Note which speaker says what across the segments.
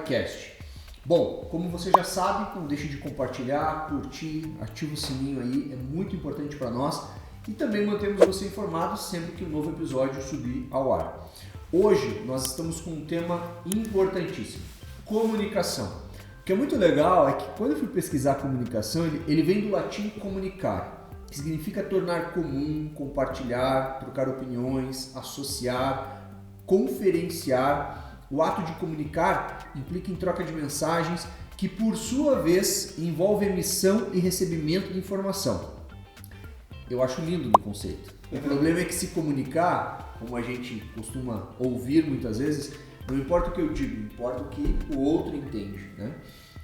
Speaker 1: SciCast. Bom, como você já sabe, não deixe de compartilhar, curtir, ativa o sininho aí, é muito importante para nós e também mantemos você informado sempre que um novo episódio subir ao ar. Hoje nós estamos com um tema importantíssimo, comunicação. O que é muito legal é que quando eu fui pesquisar comunicação, ele vem do latim comunicar, que significa tornar comum, compartilhar, trocar opiniões, associar, conferenciar. O ato de comunicar implica em troca de mensagens que, por sua vez, envolve emissão e recebimento de informação. Eu acho lindo o conceito. O problema é que se comunicar, como a gente costuma ouvir muitas vezes, não importa o que eu digo, importa o que o outro entende, né?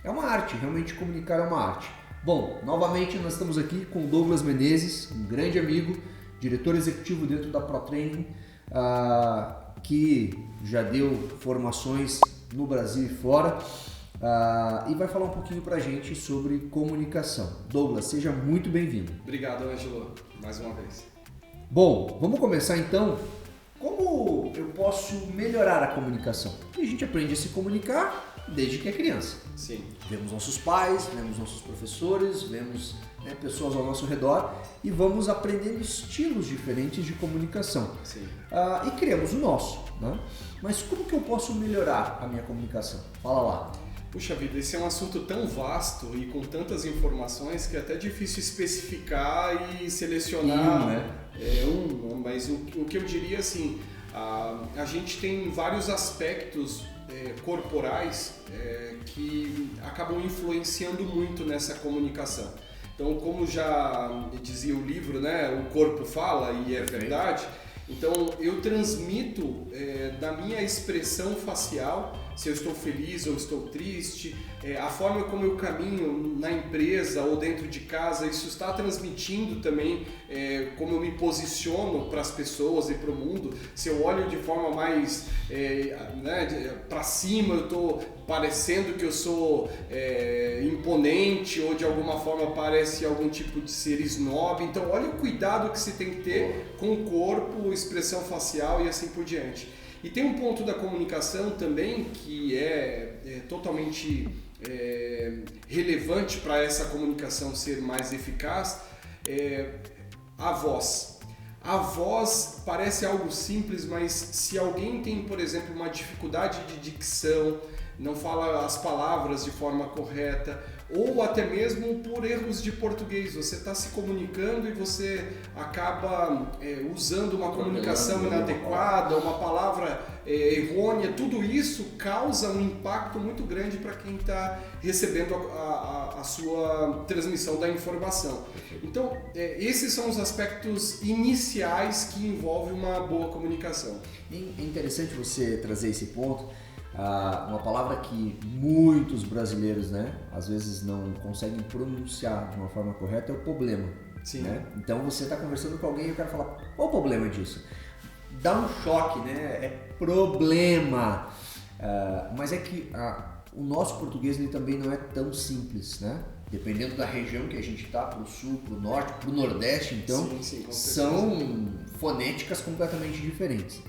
Speaker 1: É uma arte, realmente comunicar é uma arte. Bom, novamente nós estamos aqui com o Douglas Menezes, um grande amigo, diretor executivo dentro da ProTraining, que já deu formações no Brasil e fora, e vai falar um pouquinho pra gente sobre comunicação. Douglas, seja muito bem-vindo.
Speaker 2: Obrigado, Ângelo, mais uma vez.
Speaker 1: Bom, vamos começar então. Como eu posso melhorar a comunicação? Porque a gente aprende a se comunicar desde que é criança.
Speaker 2: Sim.
Speaker 1: Vemos nossos pais, vemos nossos professores, vemos pessoas ao nosso redor e vamos aprendendo estilos diferentes de comunicação.
Speaker 2: Sim.
Speaker 1: E criamos o nosso, né? Mas como que eu posso melhorar a minha comunicação? Fala lá.
Speaker 2: Puxa vida, esse é um assunto tão vasto e com tantas informações que é até difícil especificar e selecionar mas o que eu diria assim, a gente tem vários aspectos corporais que acabam influenciando muito nessa comunicação. Então, como já dizia o livro, né, o corpo fala e é verdade, então eu transmito da minha expressão facial, se eu estou feliz ou estou triste, a forma como eu caminho na empresa ou dentro de casa, isso está transmitindo também como eu me posiciono para as pessoas e para o mundo. Se eu olho de forma mais para cima, eu estou parecendo que eu sou imponente ou de alguma forma parece algum tipo de ser snob. Então olha o cuidado que se tem que ter com o corpo, expressão facial e assim por diante. E tem um ponto da comunicação também que é totalmente relevante para essa comunicação ser mais eficaz, a voz. A voz parece algo simples, mas se alguém tem, por exemplo, uma dificuldade de dicção, não fala as palavras de forma correta, ou até mesmo por erros de português, você está se comunicando e você acaba usando uma comunicação inadequada, uma palavra errônea, tudo isso causa um impacto muito grande para quem está recebendo a sua transmissão da informação. Então, esses são os aspectos iniciais que envolvem uma boa comunicação.
Speaker 1: É interessante você trazer esse ponto. Uma palavra que muitos brasileiros, às vezes não conseguem pronunciar de uma forma correta é o problema.
Speaker 2: Sim.
Speaker 1: Né? Então você está conversando com alguém e o cara fala, qual o problema disso? Dá um choque, é problema. Mas é que o nosso português ele também não é tão simples, Dependendo da região que a gente está, para o sul, para o norte, para o nordeste, então,
Speaker 2: sim,
Speaker 1: são fonéticas completamente diferentes.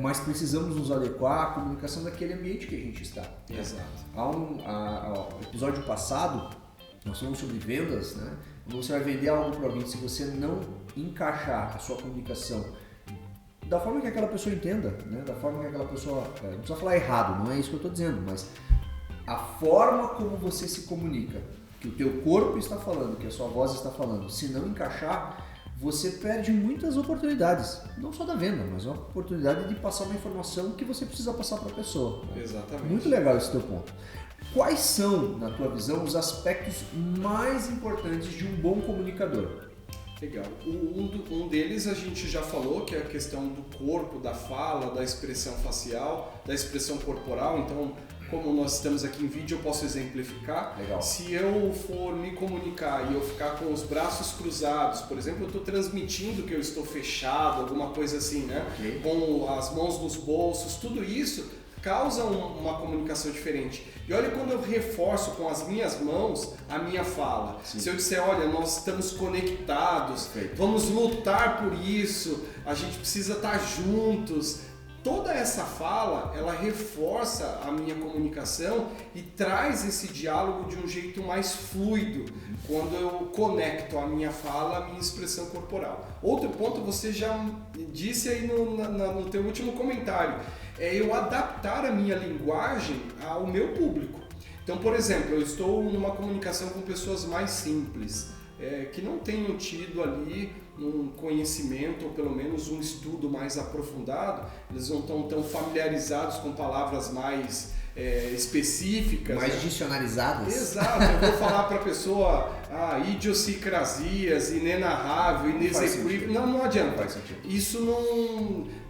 Speaker 1: Mas precisamos nos adequar à comunicação daquele ambiente que a gente está.
Speaker 2: Exato.
Speaker 1: No episódio passado, nós falamos sobre vendas, Quando você vai vender algo para alguém, se você não encaixar a sua comunicação da forma que aquela pessoa entenda, da forma que aquela pessoa... não precisa falar errado, não é isso que eu estou dizendo, mas a forma como você se comunica, que o teu corpo está falando, que a sua voz está falando, se não encaixar, você perde muitas oportunidades, não só da venda, mas a oportunidade de passar uma informação que você precisa passar para a pessoa.
Speaker 2: Exatamente.
Speaker 1: Muito legal esse teu ponto. Quais são, na tua visão, os aspectos mais importantes de um bom comunicador?
Speaker 2: Legal. Um deles a gente já falou, que é a questão do corpo, da fala, da expressão facial, da expressão corporal. Então, como nós estamos aqui em vídeo, eu posso exemplificar.
Speaker 1: Legal.
Speaker 2: Se eu for me comunicar e eu ficar com os braços cruzados, por exemplo, eu estou transmitindo que eu estou fechado, alguma coisa assim,
Speaker 1: Okay.
Speaker 2: Com as mãos nos bolsos, tudo isso causa uma comunicação diferente. E olha quando eu reforço com as minhas mãos a minha fala.
Speaker 1: Sim.
Speaker 2: Se eu disser, olha, nós estamos conectados,
Speaker 1: Perfeito.
Speaker 2: vamos lutar por isso, a gente precisa estar juntos. toda essa fala, ela reforça a minha comunicação e traz esse diálogo de um jeito mais fluido, quando eu conecto a minha fala à minha expressão corporal. Outro ponto, você já disse aí no teu último comentário, é eu adaptar a minha linguagem ao meu público. Então, por exemplo, eu estou numa comunicação com pessoas mais simples, que não tenham tido ali um conhecimento ou pelo menos um estudo mais aprofundado, eles não estão tão familiarizados com palavras mais específicas.
Speaker 1: Mais dicionarizadas.
Speaker 2: Exato, eu vou falar para a pessoa idiosincrasias, inenarrável, inexequível, não adianta.
Speaker 1: Faz sentido.
Speaker 2: Isso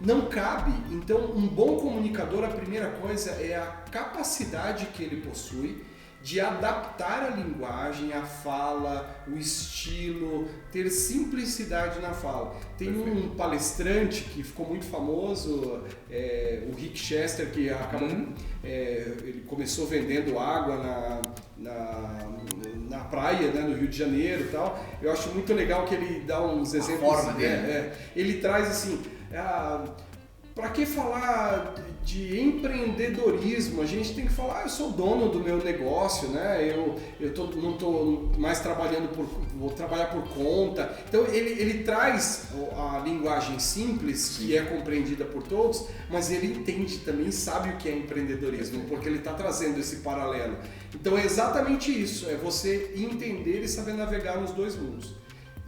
Speaker 2: não cabe. Então, um bom comunicador, a primeira coisa é a capacidade que ele possui de adaptar a linguagem, a fala, o estilo, ter simplicidade na fala. Tem um palestrante que ficou muito famoso, o Rick Chester, que acabou, ele começou vendendo água na praia, né, no Rio de Janeiro e tal. Eu acho muito legal que ele dá uns exemplos.
Speaker 1: A forma dele.
Speaker 2: Ele traz assim, para que falar de empreendedorismo? A gente tem que falar, eu sou dono do meu negócio, né? Eu não estou mais trabalhando vou trabalhar por conta. Então ele traz a linguagem simples, que é compreendida por todos, mas ele entende também, sabe o que é empreendedorismo, porque ele está trazendo esse paralelo. Então é exatamente isso, é você entender e saber navegar nos dois mundos.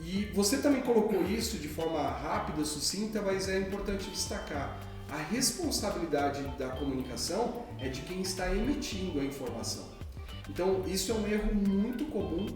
Speaker 2: E você também colocou isso de forma rápida, sucinta, mas é importante destacar. A responsabilidade da comunicação é de quem está emitindo a informação. Então, isso é um erro muito comum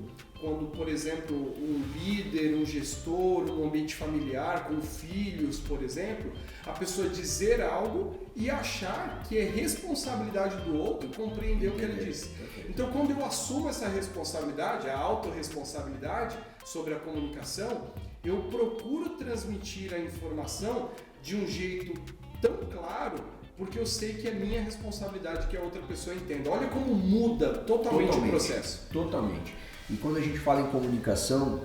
Speaker 2: quando, por exemplo, um líder, um gestor, um ambiente familiar, com filhos, por exemplo, a pessoa dizer algo e achar que é responsabilidade do outro compreender o que ele disse. Então, quando eu assumo essa responsabilidade, a autorresponsabilidade sobre a comunicação, eu procuro transmitir a informação de um jeito tão claro, porque eu sei que é minha responsabilidade que a outra pessoa entenda. Olha como muda totalmente o processo.
Speaker 1: Totalmente. E quando a gente fala em comunicação,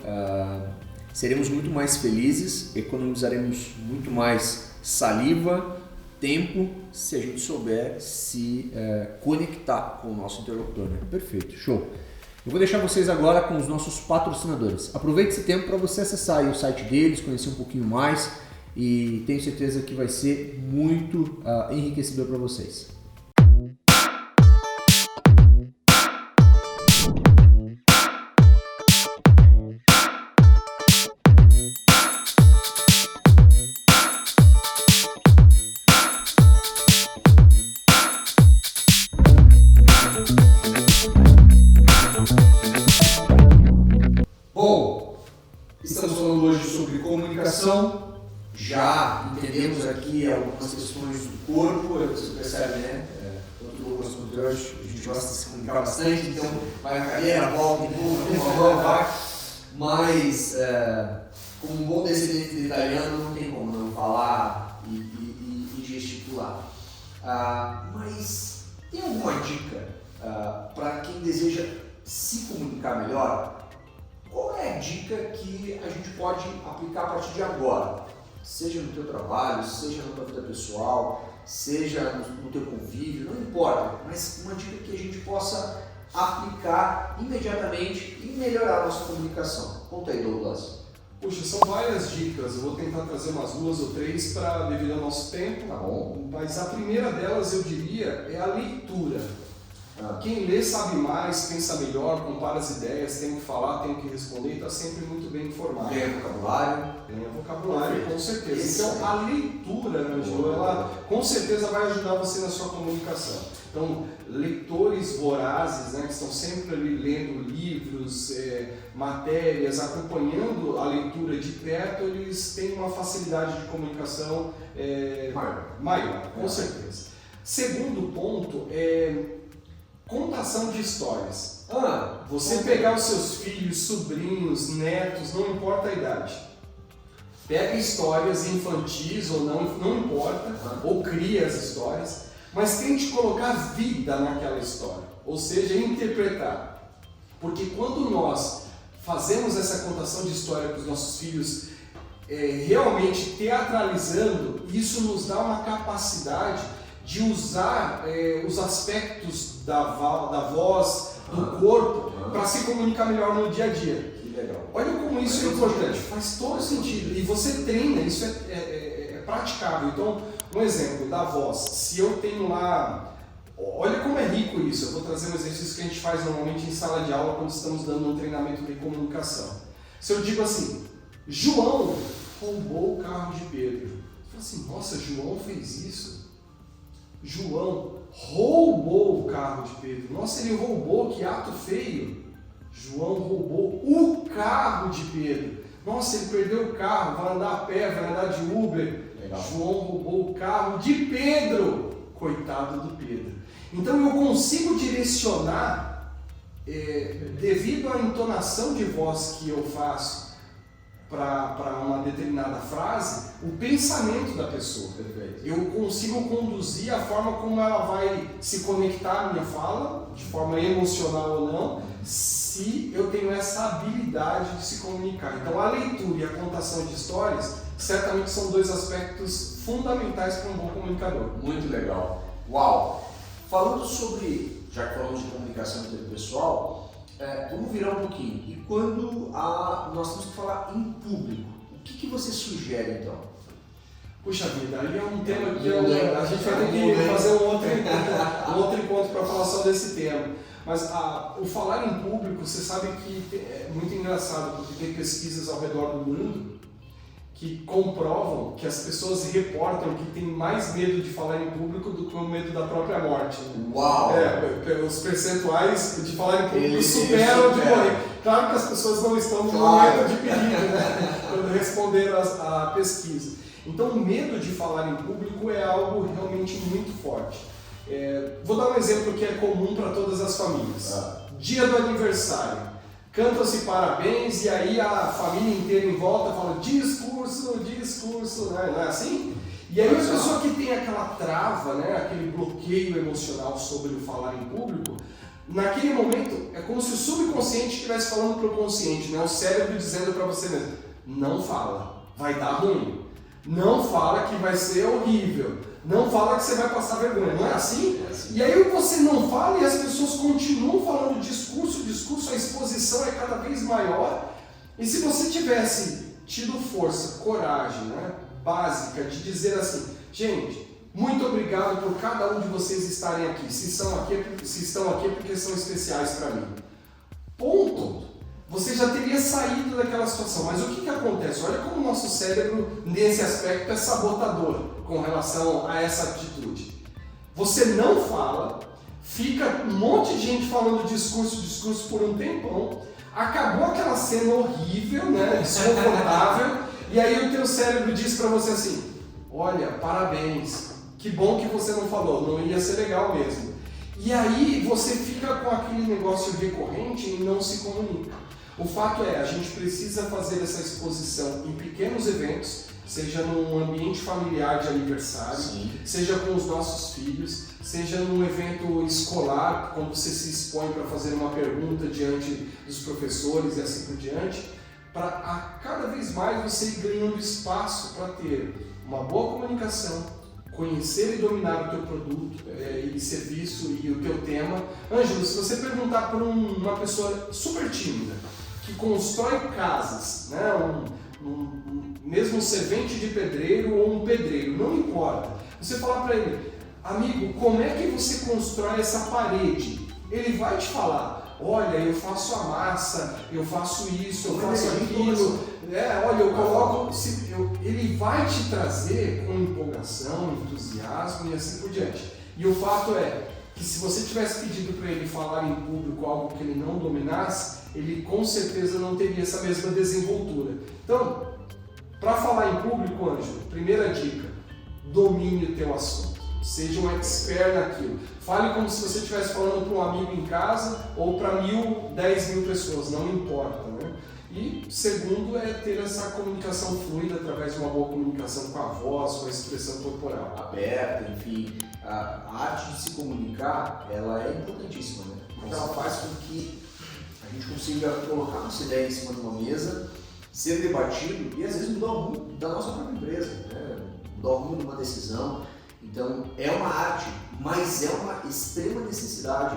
Speaker 1: seremos muito mais felizes, economizaremos muito mais saliva, tempo, se a gente souber se conectar com o nosso interlocutor, né? Perfeito, show. Eu vou deixar vocês agora com os nossos patrocinadores. Aproveite esse tempo para você acessar aí o site deles, conhecer um pouquinho mais, e tenho certeza que vai ser muito enriquecedor para vocês. Bom, estamos falando hoje sobre comunicação. Já entendemos aqui algumas questões do corpo, você percebe, né? A gente gosta de se comunicar bastante, então vai na cadeira, volta, empurra, mas como um bom descendente de italiano não tem como não falar e gesticular. Mas tem alguma dica para quem deseja se comunicar melhor? Qual é a dica que a gente pode aplicar a partir de agora? Seja no teu trabalho, seja na tua vida pessoal, seja no teu convívio, não importa, mas uma dica que a gente possa aplicar imediatamente e melhorar a nossa comunicação. Conta aí, Douglas.
Speaker 2: Puxa, são várias dicas, eu vou tentar trazer umas 2 ou 3 devido ao nosso tempo.
Speaker 1: Tá bom.
Speaker 2: Mas a primeira delas, eu diria, é a leitura. Quem lê sabe mais, pensa melhor, compara as ideias, tem que falar, tem que responder e está sempre muito bem informado.
Speaker 1: Ganha vocabulário.
Speaker 2: Ganha vocabulário, com certeza. Então, a leitura, Ângelo, ela com certeza vai ajudar você na sua comunicação. Então, leitores vorazes, né, que estão sempre ali lendo livros, matérias, acompanhando a leitura de perto, eles têm uma facilidade de comunicação maior, com certeza. Segundo ponto é contação de histórias. Você pegar os seus filhos, sobrinhos, netos, não importa a idade. Pega histórias infantis ou não importa, ou cria as histórias, mas tente colocar vida naquela história, ou seja, interpretar. Porque quando nós fazemos essa contação de história para os nossos filhos, realmente teatralizando, isso nos dá uma capacidade de usar os aspectos da voz, do corpo, para se comunicar melhor no dia a dia.
Speaker 1: Que legal.
Speaker 2: Olha como isso é importante, faz todo sentido. E você treina, isso é praticável. Então, um exemplo da voz, se eu tenho lá, olha como é rico isso, eu vou trazer um exercício que a gente faz normalmente em sala de aula quando estamos dando um treinamento de comunicação. Se eu digo assim, João roubou o carro de Pedro. Você fala assim, nossa, João fez isso? João roubou o carro de Pedro. Nossa, ele roubou, que ato feio. João roubou o carro de Pedro. Nossa, ele perdeu o carro, vai andar a pé, vai andar de Uber. Legal. João roubou o carro de Pedro. Coitado do Pedro. Então eu consigo direcionar, devido à entonação de voz que eu faço para uma determinada frase, o pensamento da pessoa. Perfeito. Eu consigo conduzir a forma como ela vai se conectar à minha fala, de forma emocional ou não, se eu tenho essa habilidade de se comunicar. Então a leitura e a contação de histórias certamente são dois aspectos fundamentais para um bom comunicador.
Speaker 1: Muito legal. Uau! Falando sobre, já que falamos de comunicação interpessoal, vamos virar um pouquinho. E quando nós temos que falar em público, o que você sugere então?
Speaker 2: Puxa vida, aí é um tema que a gente vai ter que fazer um outro encontro para falar só desse tema. Mas o falar em público, você sabe que é muito engraçado, porque tem pesquisas ao redor do mundo que comprovam que as pessoas reportam que tem mais medo de falar em público do que o medo da própria morte.
Speaker 1: Uau!
Speaker 2: Os percentuais de falar em público superam de morrer. Claro que as pessoas não estão com medo de perigo, né? Quando responderam a pesquisa. Então o medo de falar em público é algo realmente muito forte. Vou dar um exemplo que é comum para todas as famílias. Dia do aniversário. Cantam-se parabéns e aí a família inteira em volta fala discurso, né? Não é assim? E aí a pessoa que tem aquela trava, né? Aquele bloqueio emocional sobre o falar em público, naquele momento é como se o subconsciente estivesse falando para o consciente, né? O cérebro dizendo para você mesmo, não fala, vai dar ruim, não fala que vai ser horrível, não fala que você vai passar vergonha, não é assim? É assim. E aí você não fala e as pessoas continuam falando discurso, a exposição é cada vez maior. E se você tivesse tido força, coragem, né, básica de dizer assim, gente, muito obrigado por cada um de vocês estarem aqui. Se estão aqui é porque são especiais para mim. Ponto. Você já teria saído daquela situação. Mas o que acontece? Olha como o nosso cérebro, nesse aspecto, é sabotador com relação a essa atitude. Você não fala, fica um monte de gente falando discurso por um tempão, acabou aquela cena horrível, né, desconfortável, e aí o teu cérebro diz para você assim, olha, parabéns, que bom que você não falou, não ia ser legal mesmo. E aí você fica com aquele negócio recorrente e não se comunica. O fato é, a gente precisa fazer essa exposição em pequenos eventos, seja num ambiente familiar de aniversário, sim, seja com os nossos filhos, seja num evento escolar, quando você se expõe para fazer uma pergunta diante dos professores e assim por diante, para a cada vez mais você ir ganhando espaço para ter uma boa comunicação, conhecer e dominar o teu produto e serviço e o teu tema. Ângelo, se você perguntar para uma pessoa super tímida, que constrói casas, né, mesmo um servente de pedreiro ou um pedreiro, não importa. Você falar para ele, amigo, como é que você constrói essa parede? Ele vai te falar, olha, eu faço a massa, eu faço isso, eu faço aquilo, olha, eu coloco... Ele vai te trazer com empolgação, entusiasmo e assim por diante. E o fato é que se você tivesse pedido para ele falar em público algo que ele não dominasse, ele com certeza não teria essa mesma desenvoltura. Então, para falar em público, Ângelo, primeira dica, domine o teu assunto. Seja um expert naquilo. Fale como se você estivesse falando para um amigo em casa ou para 10 mil pessoas, não importa, né? E segundo é ter essa comunicação fluida através de uma boa comunicação com a voz, com a expressão corporal.
Speaker 1: Aberta, enfim. A arte de se comunicar, ela é importantíssima, né? Porque ela faz com que a gente consiga colocar nossa ideia em cima de uma mesa ser debatido e às vezes mudar o rumo da nossa própria empresa, né? Mudar o rumo de uma decisão. Então é uma arte, mas é uma extrema necessidade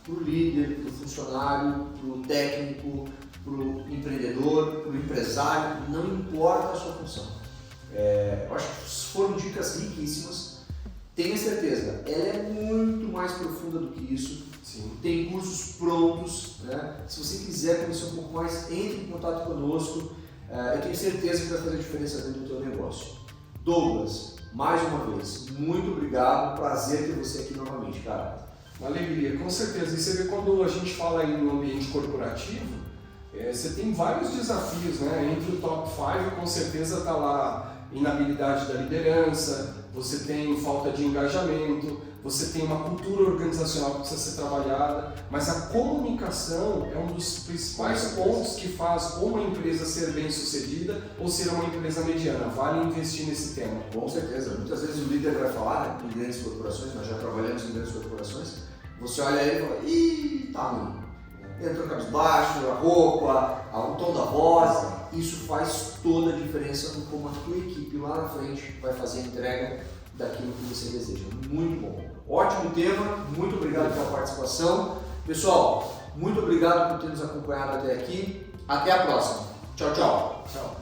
Speaker 1: para o líder, para o funcionário, para o técnico, para o empreendedor, para o empresário, não importa a sua função. Eu acho que foram dicas riquíssimas. Tenha certeza, ela é muito mais profunda do que isso.
Speaker 2: Sim.
Speaker 1: Tem cursos prontos, né? Se você quiser conhecer um pouco mais, entre em contato conosco. Eu tenho certeza que vai fazer diferença dentro do teu negócio. Douglas, mais uma vez, muito obrigado, prazer ter você aqui novamente, cara.
Speaker 2: Uma alegria, com certeza. E você vê, quando a gente fala aí no ambiente corporativo, você tem vários desafios, né? Entre o top 5, com certeza está lá inabilidade da liderança, você tem falta de engajamento, você tem uma cultura organizacional que precisa ser trabalhada, mas a comunicação é um dos principais pontos que faz uma empresa ser bem sucedida ou ser uma empresa mediana. Vale investir nesse tema.
Speaker 1: Com certeza. Muitas vezes o líder vai falar, né, em grandes corporações, nós já trabalhamos em grandes corporações, você olha ele e fala, ih, tá ruim. Entrou cabisbaixo, a roupa, o tom da voz, isso faz toda a diferença no como a tua equipe lá na frente vai fazer a entrega daquilo que você deseja. Muito bom. Ótimo tema, muito obrigado pela participação. Pessoal, muito obrigado por ter nos acompanhado até aqui. Até a próxima. Tchau, tchau.
Speaker 2: Tchau.